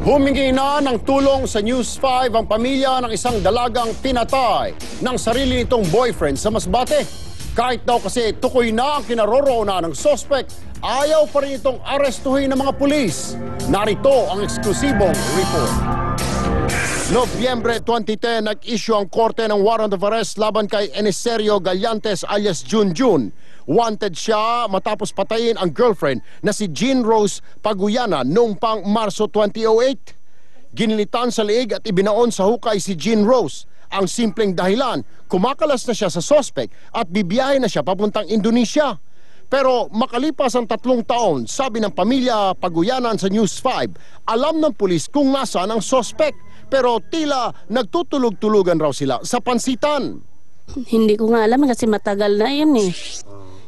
Humingi na ng tulong sa News 5 ang pamilya ng isang dalagang pinatay ng sarili nitong boyfriend sa Masbate. Kahit daw kasi tukoy na ang kinaroroonan ng suspect, ayaw pa rin itong arestuhin ng mga pulis. Narito ang eksklusibong report. Nobyembre 2010, nag-issue ang korte ng warrant of arrest laban kay Enicerio Gallantes alias Junjun. Wanted siya matapos patayin ang girlfriend na si Jean Rose Paguyana noong pang Marso 2008. Ginilitan sa liig at ibinaon sa hukay si Jean Rose. Ang simpleng dahilan, kumakalas na siya sa suspect at bibiyahe na siya papuntang Indonesia. Pero makalipas ang 3 taon, sabi ng pamilya Paguyanan sa News 5, alam ng pulis kung nasaan ang suspect. Pero tila nagtutulog-tulugan raw sila sa pansitan. Hindi ko nga alam kasi matagal na yan eh.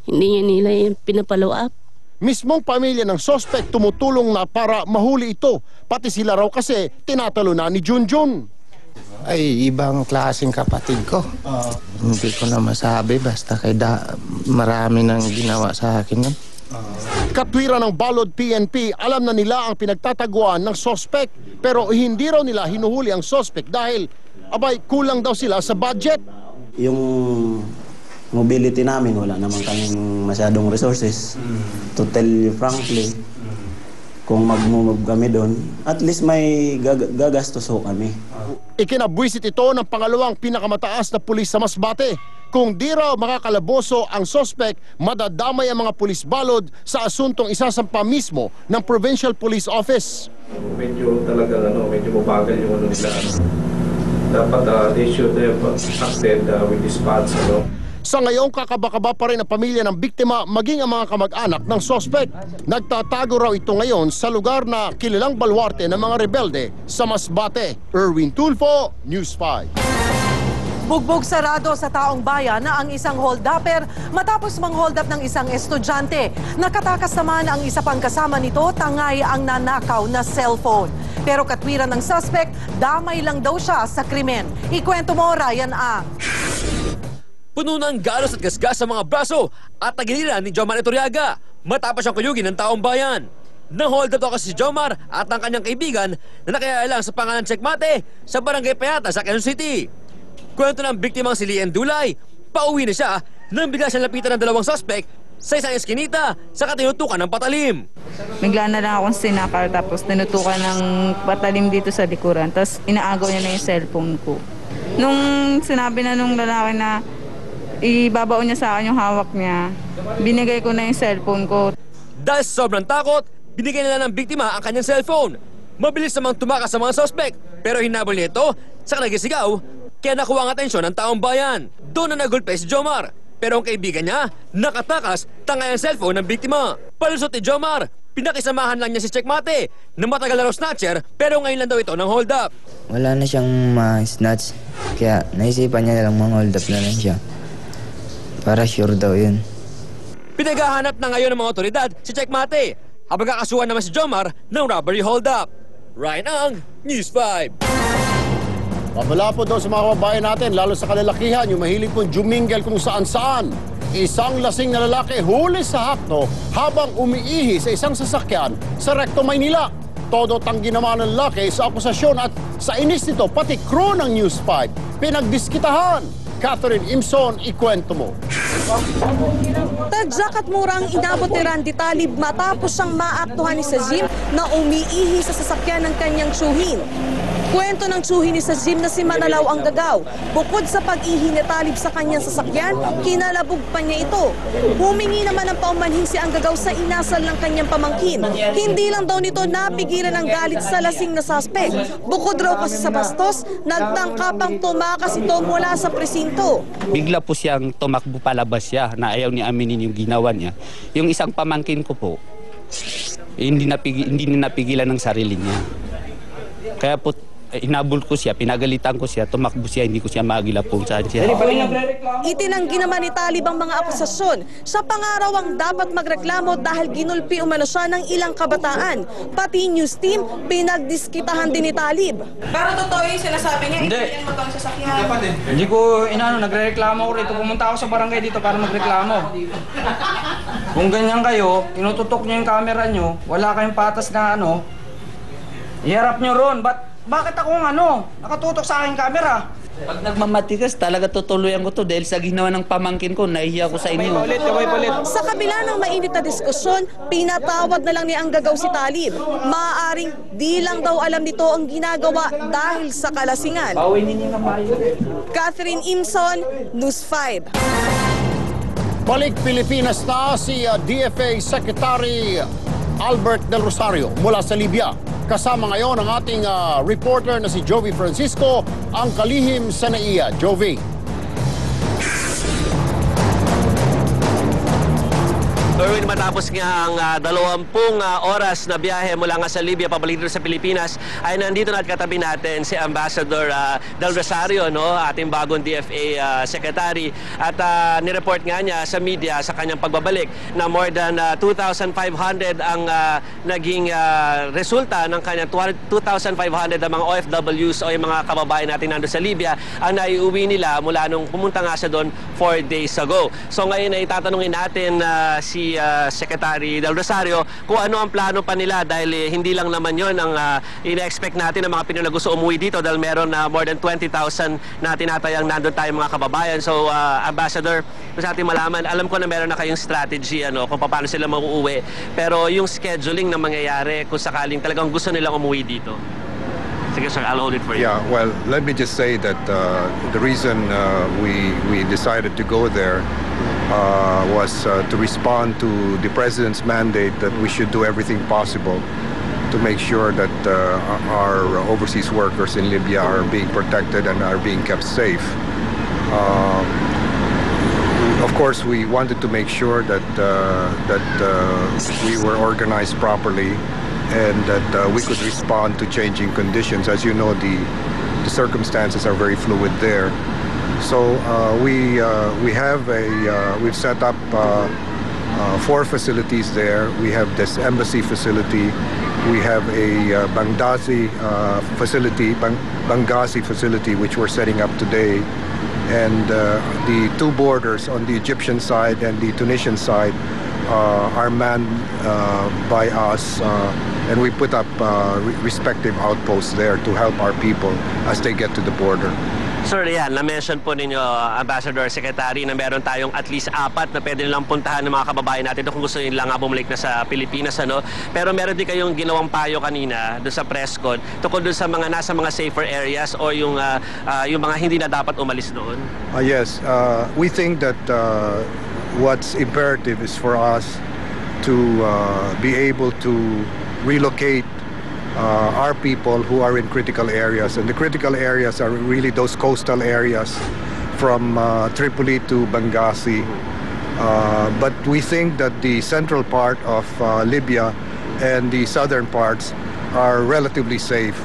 Hindi niya nila yung pinapalow up. Mismong pamilya ng suspect tumutulong na para mahuli ito. Pati sila raw kasi tinatalo na ni Junjun. Ay, ibang klaseng kapatid ko. Hindi ko na masabi basta marami nang ginawa sa akin yan. Katwiran ng Balod PNP, alam na nila ang pinagtataguan ng suspect. Pero hindi raw nila hinuhuli ang suspect dahil kulang daw sila sa budget. Yung mobility namin, wala naman kaming masyadong resources. To tell you frankly, kung mag-move kami doon, at least may gagastos ho kami. Ikinabwisit ito ng pangalawang pinakamataas na pulis sa Masbate. Kung di raw makakalaboso ang suspect, madadamay ang mga pulis Balod sa asuntong isasampa mismo ng Provincial Police Office. Medyo talaga medyo mabagal yung nila. Dapat they should have acted with dispatch. Sa ngayon, kakaba-kaba pa rin ang pamilya ng biktima maging ang mga kamag-anak ng suspect. Nagtatago raw ito ngayon sa lugar na kilalang balwarte ng mga rebelde sa Masbate. Erwin Tulfo, News 5. Bugbog sarado sa taong bayan na ang isang hold-upper matapos mang-hold up ng isang estudyante. Nakatakas naman ang isa pang kasama nito, tangay ang nanakaw na cellphone. Pero katwiran ng suspect, damay lang daw siya sa krimen. Ikwento mo, Ryan Ang. Puno ng galos at gasgas sa mga braso at tagiliran ni Jomar Iturriaga matapos siyang kuyugin ng taong bayan. Nang-hold up daw kasi si Jomar at ang kanyang kaibigan na nakilala sa pangalan Checkmate sa Barangay Payata sa Quezon City. Kwento ng biktimang si Lian Dulay, pauwi na siya nang bigla siyang lapitan ng dalawang suspect sa isang eskinita sa katinutukan ng patalim. Bigla na lang akong sinakal tapos tinutukan ng patalim dito sa likuran. Tapos inaagaw niya na yung cellphone ko. Nung sinabi na nung lalaki na ibabaon niya sa akin yung hawak niya, binigay ko na yung cellphone ko. Dahil sa sobrang takot, binigay nila ng biktima ang kanyang cellphone. Mabilis namang tumakas sa mga suspect pero hinabol niya ito sa nagisigaw. Kaya nakuha ang atensyon ng taong bayan. Doon na nagulpe si Jomar. Pero ang kaibigan niya, nakatakas, tangay ang cellphone ng biktima. Palusot ni Jomar, pinakisamahan lang niya si Checkmate na matagal na raw snatcher pero ngayon lang daw ito ng hold up. Wala na siyang ma-snatch, kaya naisipan niya na lang mang-hold up na lang siya. Para sure daw yun. Pinaghahanap na ngayon ng mga otoridad si Checkmate habang kakasuhan naman si Jomar ng robbery hold up. Ryan Ang, News 5. Babala po daw sa mga kababayan natin, lalo sa kalalakihan, yung mahilig pong jumingel kung saan-saan. Isang lasing na lalaki huli sa hakto habang umiihi sa isang sasakyan sa Recto, Maynila. Todo tanggi naman ng lalaki sa akusasyon at sa inis nito, pati crew ng News 5, pinagdiskitahan. Catherine Imson, ikwento mo. Tadyak at murang inabot ni Randy Talib matapos siyang maaktuhan ni Sazim na umiihi sa sasakyan ng kanyang tsuhin. Kwento ng tsuhin ni Sazim na si Manalaw ang gagaw. Bukod sa pag-ihi ni Talib sa kanyang sasakyan, kinalabog pa niya ito. Humingi naman ng paumanhin si ang gagaw sa inasal ng kanyang pamangkin. Hindi lang daw nito napigilan ang galit sa lasing na suspect. Bukod raw kasi sa bastos, nagtangka pang tumakas ito mula sa presinto. Bigla po siyang tumakbo palabas siya na ayaw ni aminin yung ginawa niya. Yung isang pamangkin ko po, hindi napigilan ng sarili niya. Kaya po, inabol ko siya, pinagalitan ko siya, tumakbo siya, hindi ko siya magila kung saan siya. Itinanggi naman ni Talib ang mga akusasyon. Sa pangarawang dapat magreklamo dahil ginulpi umano siya ng ilang kabataan. Pati news team, pinagdiskitahan din ni Talib. Pero totoo yung sinasabi niya, hindi yan magkang sasakyan. Hindi ko nagre-reklamo ko rito. Pumunta ako sa barangay dito para magreklamo. Kung ganyan kayo, tinututok niyo yung camera niyo, wala kayong patas na Iharap nyo ron. Bakit akong nakatutok sa aking camera? Pag nagmamatigas, talaga tutuluyan ko to dahil sa ginawa ng pamangkin ko, nahihiya ko sa inyo. Sa kabila ng mainit na diskusyon, pinatawad na lang ni ang gagaw si Talib. Maaaring di lang daw alam nito ang ginagawa dahil sa kalasingan. Catherine Imson, News 5. Balik Pilipinas na si DFA Secretary Albert Del Rosario mula sa Libya. Kasama ngayon ang ating reporter na si Jovi Francisco, ang kalihim sa NAIA. Jovi. Erwin, matapos nga ang 20 oras na biyahe mula nga sa Libya pabalik dito sa Pilipinas, ay nandito na at katabi natin si Ambassador Del Rosario, ating bagong DFA Secretary. At nireport nga niya sa media sa kanyang pagbabalik na more than 2,500 ang naging resulta ng kanyang 2,500 ang mga OFWs o yung mga kababayan natin nando sa Libya ang naiuwi nila mula nung pumunta nga siya doon 4 days ago. So ngayon ay tatanungin natin si Secretary Del Rosario kung ano ang plano pa nila dahil hindi lang naman yon ang ina-expect natin ng mga Pinoy na gusto umuwi dito dahil meron na more than 20,000 na tinatayang nandun tayong mga kababayan. So Ambassador, gusto natin malaman, alam ko na meron na kayong strategy kung paano sila mauuwi, pero yung scheduling na mangyayari kung sakaling talagang gusto nilang umuwi dito. Sige sir, I'll hold it for you. Yeah, well, let me just say that the reason we decided to go there was to respond to the President's mandate that we should do everything possible to make sure that our overseas workers in Libya are being protected and are being kept safe. Of course, we wanted to make sure that we were organized properly and that we could respond to changing conditions. As you know, the circumstances are very fluid there. So we've set up 4 facilities there. We have this embassy facility. We have a Benghazi facility, which we're setting up today. And the 2 borders on the Egyptian side and the Tunisian side are manned by us, and we put up respective outposts there to help our people as they get to the border. Sir, yan, na-mention po ninyo, Ambassador, Secretary, na meron tayong at least 4 na pwede nilang puntahan ng mga kababayan natin kung gusto nila nga bumalik na sa Pilipinas. Pero meron din kayong ginawang payo kanina doon sa press con tungkol doon sa mga nasa mga safer areas o yung mga hindi na dapat umalis doon. Yes, we think that what's imperative is for us to be able to relocate our people who are in critical areas, and the critical areas are really those coastal areas from Tripoli to Benghazi. But we think that the central part of Libya and the southern parts are relatively safe.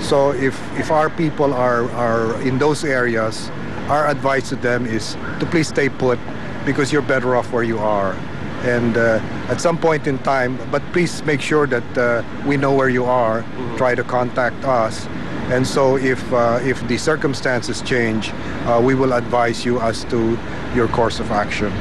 So if our people are in those areas, our advice to them is to please stay put, because you're better off where you are. And at some point in time, but please make sure that we know where you are. Try to contact us. And so if the circumstances change, we will advise you as to your course of action.